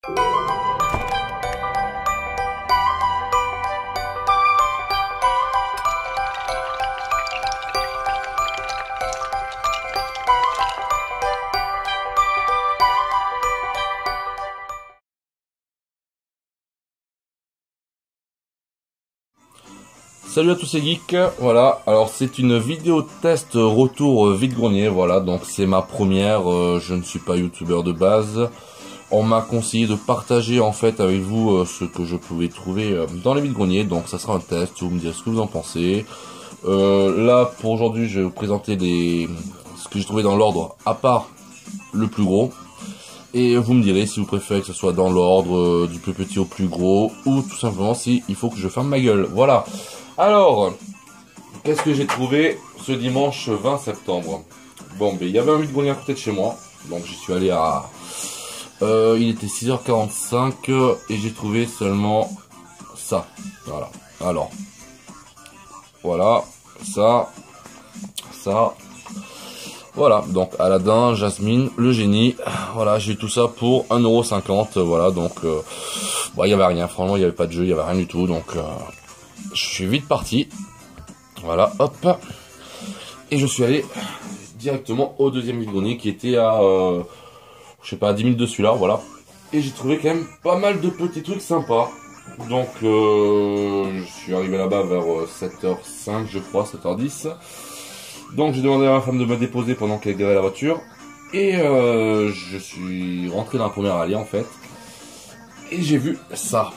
Salut à tous ces geeks, voilà, alors c'est une vidéo test retour vide-grenier, voilà, donc c'est ma première, je ne suis pas youtubeur de base. On m'a conseillé de partager en fait avec vous ce que je pouvais trouver dans les vide-greniers, donc ça sera un test, vous me direz ce que vous en pensez. Là pour aujourd'hui je vais vous présenter ce que j'ai trouvé dans l'ordre, à part le plus gros. Et vous me direz si vous préférez que ce soit dans l'ordre du plus petit au plus gros, ou tout simplement si il faut que je ferme ma gueule, voilà. Alors, qu'est-ce que j'ai trouvé ce dimanche 20 septembre? Bon, ben il y avait un vide-grenier à côté de chez moi, donc j'y suis allé à... il était 6h45 et j'ai trouvé seulement ça, voilà. Alors, voilà, ça, voilà, donc Aladdin, Jasmine, le génie, voilà, j'ai eu tout ça pour 1,50 €, voilà, donc, bon, il n'y avait rien, franchement, il n'y avait pas de jeu, il n'y avait rien du tout, donc... je suis vite parti, voilà, hop, et je suis allé directement au deuxième vide-grenier qui était à, je sais pas, à 10 minutes de celui-là, voilà, et j'ai trouvé quand même pas mal de petits trucs sympas, donc je suis arrivé là-bas vers 7h05 je crois, 7h10, donc j'ai demandé à ma femme de me déposer pendant qu'elle garait la voiture, et je suis rentré dans la première allée en fait, et j'ai vu ça,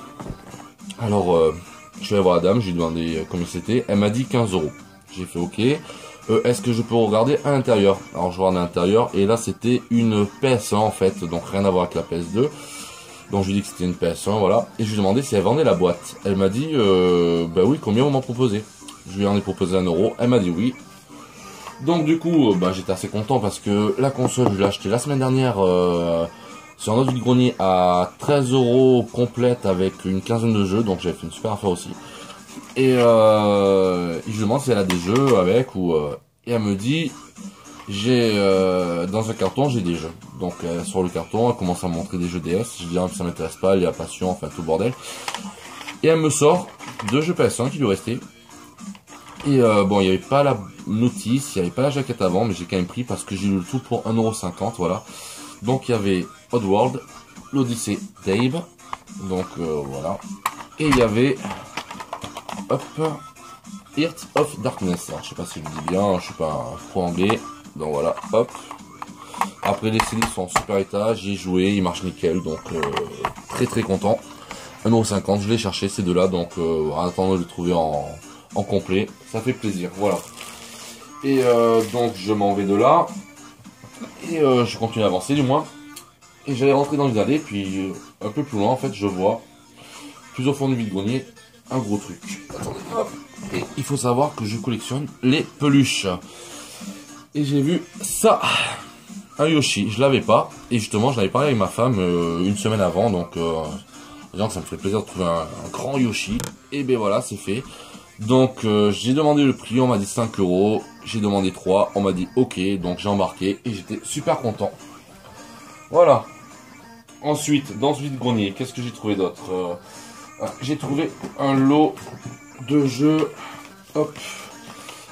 alors... je suis allé voir la dame, je lui ai demandé combien c'était, elle m'a dit 15 €. J'ai fait ok, est-ce que je peux regarder à l'intérieur? Alors je regarde à l'intérieur, et là c'était une PS1 en fait, donc rien à voir avec la PS2. Donc je lui ai dit que c'était une PS1, voilà, et je lui ai demandé si elle vendait la boîte. Elle m'a dit, bah oui, combien vous m'en proposez? Je lui en ai proposé 1 €, elle m'a dit oui. Donc du coup, bah, j'étais assez content parce que la console, je l'ai achetée la semaine dernière... sur un autre vide-grenier à 13 € complète avec une quinzaine de jeux, donc j'avais fait une super affaire aussi. Et je lui demande si elle a des jeux avec ou et elle me dit j'ai dans un carton j'ai des jeux. Donc sur le carton elle commence à me montrer des jeux DS. Je dis ça m'intéresse pas, il y a Passion, enfin tout le bordel. Et elle me sort 2 jeux PS1 qui lui restaient. Et bon, il n'y avait pas la notice, il n'y avait pas la jaquette avant, mais j'ai quand même pris parce que j'ai eu le tout pour 1,50 €, voilà. Donc il y avait Oddworld, l'Odyssée Dave, donc voilà, et il y avait, hop, Heart of Darkness, alors je sais pas si je le dis bien, je suis pas pro anglais, donc voilà, hop, après les CD sont en super état, j'y ai joué, il marche nickel, donc très très content, 1,50 €, je l'ai cherché ces deux-là, donc en attendant de le trouver en complet, ça fait plaisir, voilà, et donc je m'en vais de là, et je continue à avancer du moins. Et j'allais rentrer dans les allées, puis un peu plus loin en fait je vois, plus au fond du vide-grenier, un gros truc. Attendez, hop. Et il faut savoir que je collectionne les peluches. Et j'ai vu ça, un Yoshi, je l'avais pas, et justement je l'avais parlé avec ma femme une semaine avant, donc ça me fait plaisir de trouver un grand Yoshi. Et ben voilà, c'est fait. Donc j'ai demandé le prix, on m'a dit 5 €, j'ai demandé 3, on m'a dit ok, donc j'ai embarqué et j'étais super content. Voilà. Ensuite, dans ce vide-grenier, qu'est-ce que j'ai trouvé d'autre? J'ai trouvé un lot de jeux. Hop.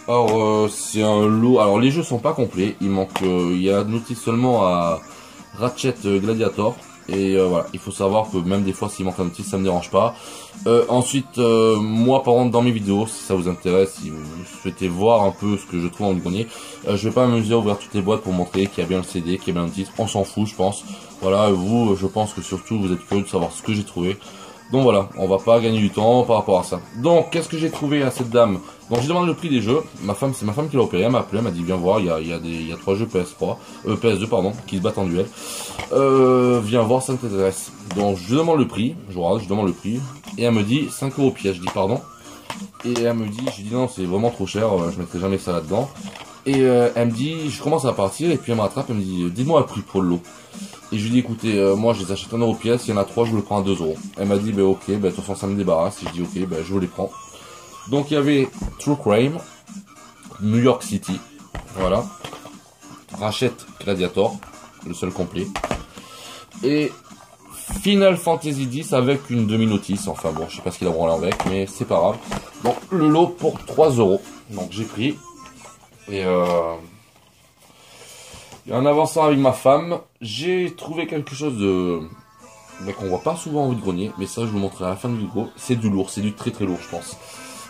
Alors c'est un lot. Alors les jeux sont pas complets. Il manque. Il y a la notice seulement à Ratchet Gladiator. Et voilà, il faut savoir que même des fois s'il manque un notice, ça me dérange pas. Ensuite, moi par exemple dans mes vidéos, si ça vous intéresse, si vous souhaitez voir un peu ce que je trouve en vide-grenier, je vais pas m'amuser à ouvrir toutes les boîtes pour montrer qu'il y a bien le CD, qu'il y a bien le notice. On s'en fout, je pense. Voilà, vous, je pense que surtout vous êtes curieux de savoir ce que j'ai trouvé. Donc voilà, on va pas gagner du temps par rapport à ça. Donc, qu'est-ce que j'ai trouvé à cette dame? Donc j'ai demandé le prix des jeux. C'est ma femme qui l'a opéré, elle m'a appelé, elle m'a dit viens voir, il y a 3 jeux PS2 pardon, qui se battent en duel. Viens voir, ça t'intéresse. Donc je demande le prix, je demande le prix, et elle me dit 5 € pièce. Je dis pardon. Et elle me dit, je dis non, c'est vraiment trop cher, je mettrai jamais ça là-dedans. Et elle me dit, je commence à partir, et puis elle me rattrape, elle me dit, dis-moi le prix pour le lot. Et je lui dis, écoutez, moi je les achète 1 € pièce, il y en a 3, je vous le prends à 2 €. Elle m'a dit, bah ok, bah de toute façon ça me débarrasse. Et je dis, ok, bah je vous les prends. Donc il y avait True Crime, New York City, voilà, Ratchet Gladiator, le seul complet, et Final Fantasy X avec une demi-notice. Enfin bon, je sais pas ce qu'il a branlé avec, mais c'est pas grave. Donc le lot pour 3 €. Donc j'ai pris. Et en avançant avec ma femme, j'ai trouvé quelque chose de... mais qu'on voit pas souvent en vide-grenier. Mais ça, je vous montrerai à la fin de vidéo. C'est du lourd, c'est du très très lourd, je pense.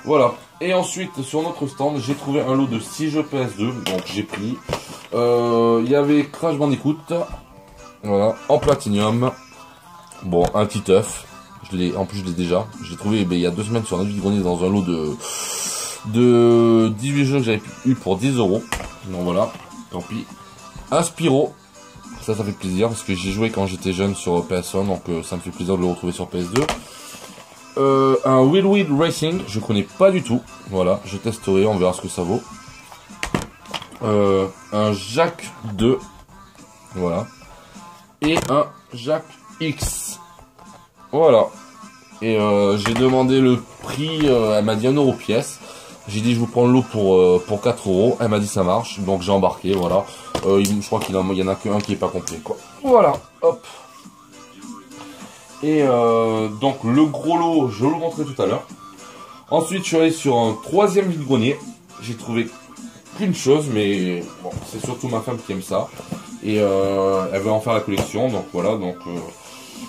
Voilà. Et ensuite, sur notre stand, j'ai trouvé un lot de 6 jeux PS2. Donc j'ai pris. Il y avait Crash Bandicoot. Voilà. En platinium. Bon, un petit œuf. En plus, je l'ai déjà. Je l'ai trouvé il y a 2 semaines sur un vide-grenier dans un lot de 18 jeux que j'avais eu pour 10 €. Donc voilà. Tant pis. Un Spyro. Ça fait plaisir parce que j'ai joué quand j'étais jeune sur PS1. Donc ça me fait plaisir de le retrouver sur PS2. Un Wheel Wheel Racing, je connais pas du tout. Voilà, je testerai, on verra ce que ça vaut. Un Jack 2. Voilà. Et un Jack X. Voilà. Et j'ai demandé le prix, elle m'a dit 1 € pièce. J'ai dit je vous prends le lot pour 4 €. Elle m'a dit ça marche, donc j'ai embarqué, voilà. Je crois qu'il y en a qu'un qui est pas complet, quoi. Voilà, hop. Et donc le gros lot, je vous le montrerai tout à l'heure. Ensuite, je suis allé sur un 3e vide-grenier. J'ai trouvé qu'une chose, mais bon, c'est surtout ma femme qui aime ça. Et elle veut en faire la collection, donc voilà. Donc,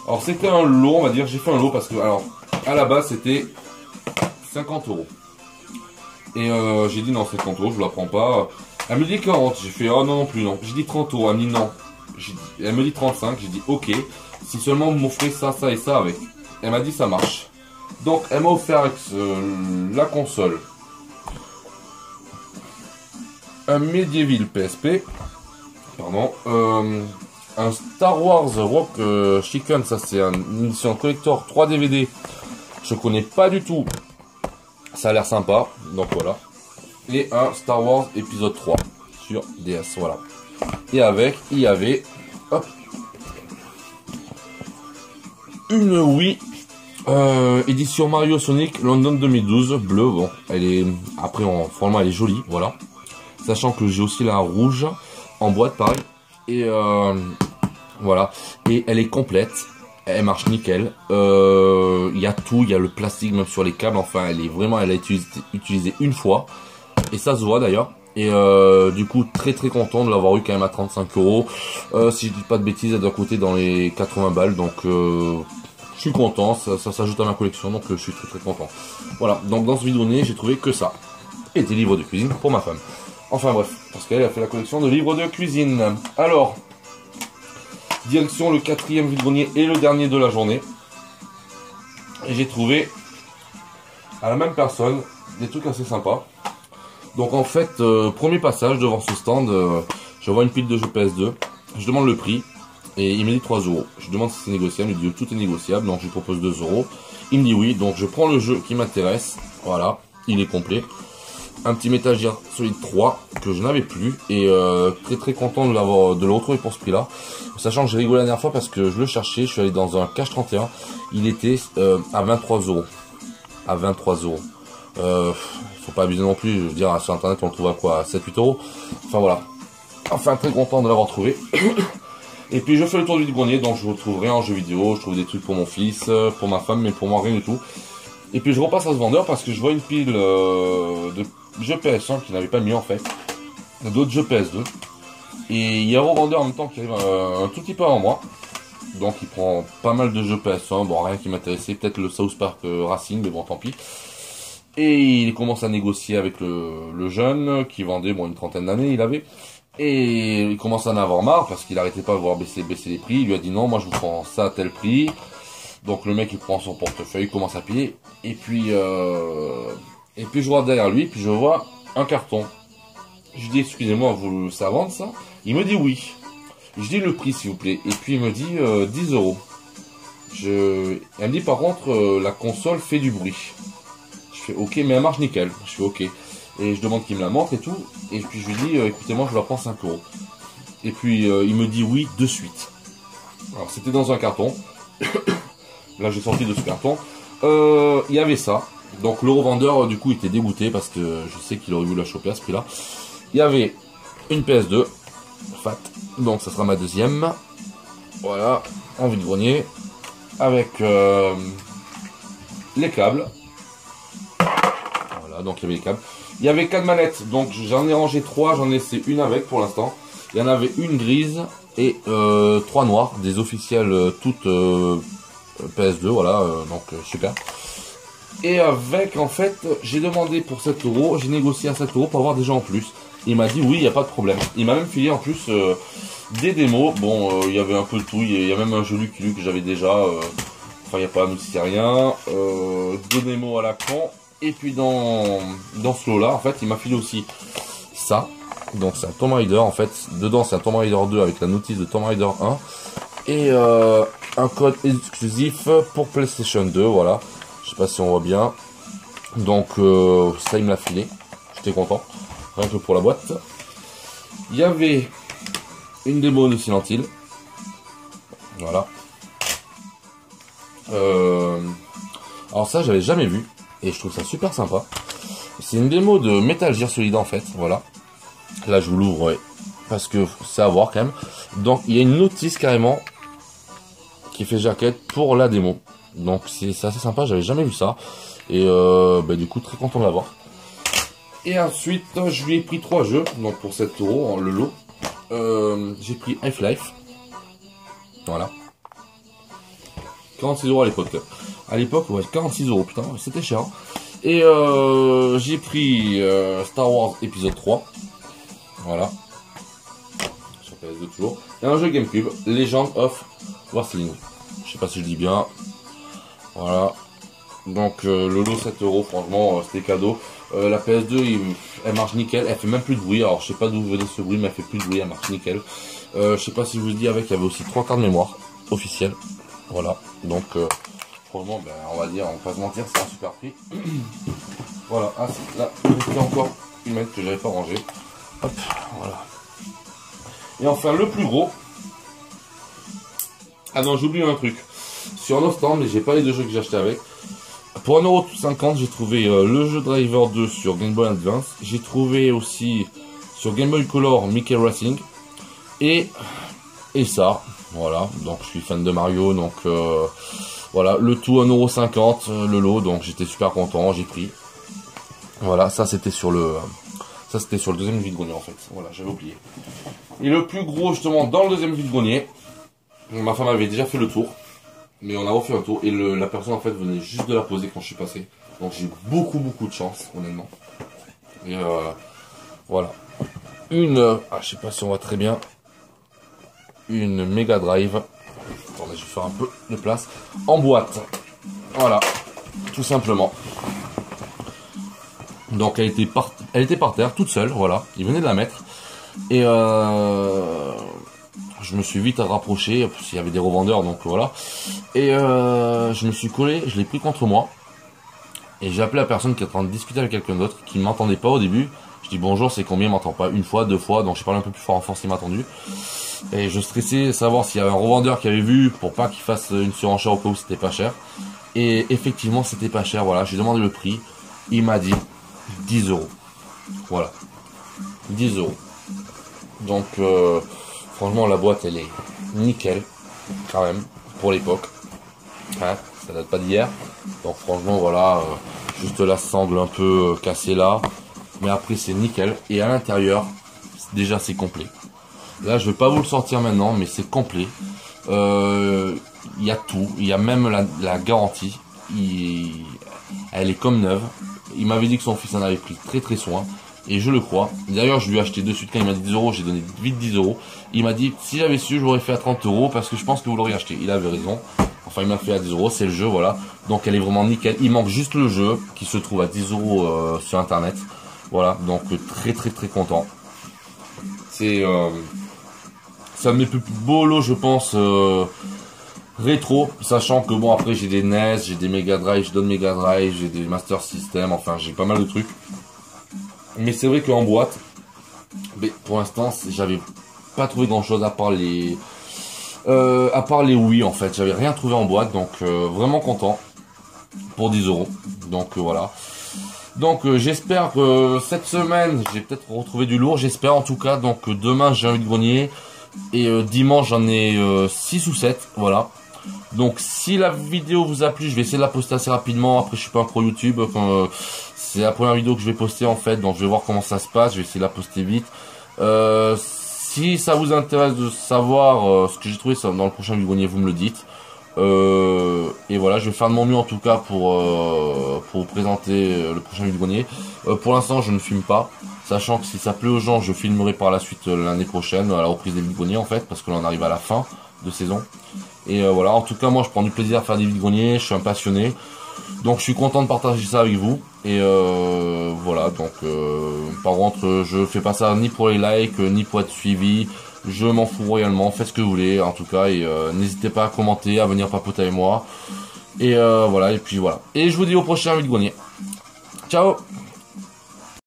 alors c'était un lot, on va dire. J'ai fait un lot parce que, alors, à la base, c'était 50 €. Et j'ai dit non, 50 €, je la prends pas. Elle me dit 40, j'ai fait oh non plus, non. J'ai dit 30 €, elle me dit non. Elle me dit 35, j'ai dit ok. Si seulement vous m'offrez ça, ça et ça avec. Elle m'a dit ça marche. Donc elle m'a offert avec la console un Medieval PSP. Pardon. Un Star Wars Rock Chicken, ça c'est une édition collector 3 DVD. Je connais pas du tout. Ça a l'air sympa. Donc voilà. Et un Star Wars épisode 3 sur DS. Voilà. Et avec, il y avait hop, une Wii édition Mario Sonic London 2012 bleu. Bon, elle est après franchement elle est jolie, voilà. Sachant que j'ai aussi la rouge en boîte pareil. Et voilà. Et elle est complète. Elle marche nickel. Il y a tout, il y a le plastique même sur les câbles. Enfin, elle a été utilisée une fois. Et ça se voit d'ailleurs. Et du coup, très très content de l'avoir eu quand même à 35 €. Si je dis pas de bêtises, elle doit coûter dans les 80 balles. Donc je suis content, ça s'ajoute à ma collection. Donc je suis très très content. Voilà, donc dans ce vide-grenier, j'ai trouvé que ça. Et des livres de cuisine pour ma femme. Enfin bref, parce qu'elle a fait la collection de livres de cuisine. Alors, direction le 4e vide-grenier et le dernier de la journée. Et j'ai trouvé à la même personne des trucs assez sympas. Donc en fait, premier passage devant ce stand, je vois une pile de jeux PS2, je demande le prix, et il me dit 3 €. Je demande si c'est négociable, il me dit tout est négociable, donc je lui propose 2 €. Il me dit oui, donc je prends le jeu qui m'intéresse, voilà, il est complet. Un petit Metal Gear Solid 3 que je n'avais plus, et très très content de le retrouver pour ce prix-là. Sachant que j'ai rigolé la dernière fois parce que je le cherchais, je suis allé dans un Cash 31, il était à 23 €. À 23 €. Faut pas abuser non plus, je veux dire, sur internet on le trouve à quoi, à 7-8 €. Enfin voilà. Enfin très content de l'avoir trouvé. Et puis je fais le tour du vide-grenier, donc je retrouve rien en jeu vidéo, je trouve des trucs pour mon fils, pour ma femme, mais pour moi rien du tout. Et puis je repasse à ce vendeur parce que je vois une pile de jeux PS1 qui n'avait pas mis en fait. D'autres jeux PS2. Et il y a un revendeur en même temps qui arrive un tout petit peu avant moi. Donc il prend pas mal de jeux PS1, bon rien qui m'intéressait, peut-être le South Park Racing, mais bon tant pis. Et il commence à négocier avec le jeune qui vendait une trentaine d'années, il avait. Et il commence à en avoir marre parce qu'il n'arrêtait pas de voir baisser les prix. Il lui a dit non, moi je vous prends ça à tel prix. Donc le mec il prend son portefeuille, il commence à payer. Et puis je vois derrière lui, puis je vois un carton. Je lui dis excusez-moi, vous ça vend ça? Il me dit oui. Je dis le prix s'il vous plaît. Et puis il me dit 10 €. Elle me dit par contre la console fait du bruit. Je fais ok, mais elle marche nickel. Je fais ok. Et je demande qu'il me la montre et tout. Et puis je lui dis écoutez-moi, je vous la prends 5 €. Et puis il me dit oui de suite. Alors c'était dans un carton. Là j'ai sorti de ce carton. Il y avait ça. Donc le revendeur du coup était dégoûté parce que je sais qu'il aurait voulu la choper à ce prix-là. Il y avait une PS2 fat. Donc ça sera ma deuxième. Voilà, en vide-grenier. avec les câbles. Voilà, donc il y avait les câbles. Il y avait 4 manettes, donc j'en ai rangé 3, j'en ai laissé une avec pour l'instant. Il y en avait une grise et 3 noires, des officielles toutes PS2, voilà, donc super. Et avec, en fait, j'ai demandé pour 7 euros, j'ai négocié à 7 euros pour avoir des gens en plus. Il m'a dit oui, il n'y a pas de problème. Il m'a même filé en plus des démos. Bon, il y avait un peu de tout, il y a même un jeu Lucky Luke que j'avais déjà. Enfin, il n'y a pas, nous c'est rien. 2 démos à la con. Et puis dans ce lot là, en fait, il m'a filé aussi ça. Donc c'est un Tomb Raider, en fait. Dedans c'est un Tomb Raider 2 avec la notice de Tomb Raider 1. Et un code exclusif pour PlayStation 2, voilà. Je sais pas si on voit bien. Donc ça il me l'a filé. J'étais content. Rien que pour la boîte. Il y avait une démo de Silent Hill. Voilà. Alors ça j'avais jamais vu. Et je trouve ça super sympa. C'est une démo de Metal Gear Solid en fait. Voilà. Là je vous l'ouvre, ouais, parce que c'est à voir quand même. Donc il y a une notice carrément qui fait jaquette pour la démo. Donc c'est assez sympa, j'avais jamais vu ça. Et du coup très content de l'avoir. Et ensuite je lui ai pris 3 jeux, donc pour 7 euros le lot. J'ai pris Half-Life. Voilà. 46 euros à l'époque. À l'époque, ouais, 46 euros, putain, c'était cher. Et j'ai pris Star Wars épisode 3. Voilà. Sur PS2 toujours. Et un jeu GameCube, Legend of Wrestling. Je sais pas si je dis bien. Voilà. Donc le lot 7 euros, franchement, c'était cadeau. La PS2, elle marche nickel. Elle fait même plus de bruit. Alors je sais pas d'où venait ce bruit, mais elle fait plus de bruit, elle marche nickel. Je sais pas si je vous dis avec, il y avait aussi 3 cartes de mémoire officielles. Voilà. Donc franchement, ben, on va dire, on va pas se mentir, c'est un super prix. Voilà. Ah, là, il y a encore une manette que j'avais pas rangée. Hop, voilà. Et enfin, le plus gros. Ah non, j'ai oublié un truc. Sur nos stands, mais j'ai pas les 2 jeux que j'ai acheté avec. Pour 1,50 €, j'ai trouvé le jeu Driver 2 sur Game Boy Advance. J'ai trouvé aussi sur Game Boy Color Mickey Racing. Et ça, voilà. Donc, je suis fan de Mario, donc voilà. Le tout 1,50 €, le lot. Donc, j'étais super content, j'ai pris. Voilà, ça c'était sur le... Ça c'était sur le deuxième vide-grenier en fait. Voilà, j'avais oublié. Et le plus gros justement dans le deuxième vide-grenier, ma femme avait déjà fait le tour. Mais on a refait un tour et la personne en fait venait juste de la poser quand je suis passé. Donc j'ai beaucoup de chance honnêtement. Et voilà. Je sais pas si on voit très bien. Une Mega Drive. Attendez, je vais faire un peu de place. En boîte. Voilà. Tout simplement. Donc elle était par terre, toute seule, voilà. Il venait de la mettre. Et je me suis vite rapproché, parce qu'il y avait des revendeurs, donc voilà. Et je me suis collé, je l'ai pris contre moi. Et j'ai appelé la personne qui est en train de discuter avec quelqu'un d'autre, qui ne m'entendait pas au début. Je dis bonjour, c'est combien, il m'entend pas, 1 fois, 2 fois, donc j'ai parlé un peu plus fort en force, il m'a entendu. Et je stressais savoir s'il y avait un revendeur qui avait vu, pour pas qu'il fasse une surenchère au cas où c'était pas cher. Et effectivement, c'était pas cher, voilà. J'ai demandé le prix, il m'a dit 10 €. Voilà. 10 €. Donc, franchement, la boîte, elle est nickel. Quand même, pour l'époque. Hein, ça date pas d'hier. Donc, franchement, voilà. Juste la sangle un peu cassée là. Mais après, c'est nickel. Et à l'intérieur, déjà, c'est complet. Là, je vais pas vous le sortir maintenant, mais c'est complet. Il y a tout. Il y a même la garantie. Elle est comme neuve. Il m'avait dit que son fils en avait pris très soin. Et je le crois. D'ailleurs, je lui ai acheté de suite quand il m'a dit 10 €. J'ai donné vite 10 €. Il m'a dit, si j'avais su, je l'aurais fait à 30 € parce que je pense que vous l'auriez acheté. Il avait raison. Enfin, il m'a fait à 10 €. C'est le jeu, voilà. Donc, elle est vraiment nickel. Il manque juste le jeu qui se trouve à 10 € sur Internet. Voilà. Donc, très content. C'est un de mes plus beaux lots, je pense, rétro, sachant que bon, après j'ai des NES, j'ai des Mega Drive, j'ai d'autres Mega Drive, j'ai des Master System, enfin j'ai pas mal de trucs. Mais c'est vrai qu'en boîte, mais pour l'instant, j'avais pas trouvé grand chose à part les Wii en fait. J'avais rien trouvé en boîte, donc vraiment content pour 10 €. Donc voilà. Donc j'espère que cette semaine, j'ai peut-être retrouvé du lourd, j'espère en tout cas. Donc demain j'ai un vide-grenier et dimanche j'en ai 6 ou 7, voilà. Donc si la vidéo vous a plu, je vais essayer de la poster assez rapidement. Après je suis pas un pro YouTube, c'est la première vidéo que je vais poster en fait, donc je vais voir comment ça se passe, je vais essayer de la poster vite. Si ça vous intéresse de savoir ce que j'ai trouvé dans le prochain vide-grenier, vous me le dites. Et voilà, je vais faire de mon mieux en tout cas pour vous présenter le prochain vide-grenier. Pour l'instant je ne filme pas, sachant que si ça plaît aux gens, je filmerai par la suite l'année prochaine, à la reprise des vide-greniers en fait, parce que là on arrive à la fin de saison. Et voilà, en tout cas moi je prends du plaisir à faire des vide-greniers, je suis un passionné. Donc je suis content de partager ça avec vous. Et voilà, donc par contre je fais pas ça ni pour les likes, ni pour être suivi. Je m'en fous royalement, faites ce que vous voulez en tout cas. Et n'hésitez pas à commenter, à venir papoter avec moi. Et voilà, et puis voilà. Et je vous dis au prochain vide-grenier. Ciao.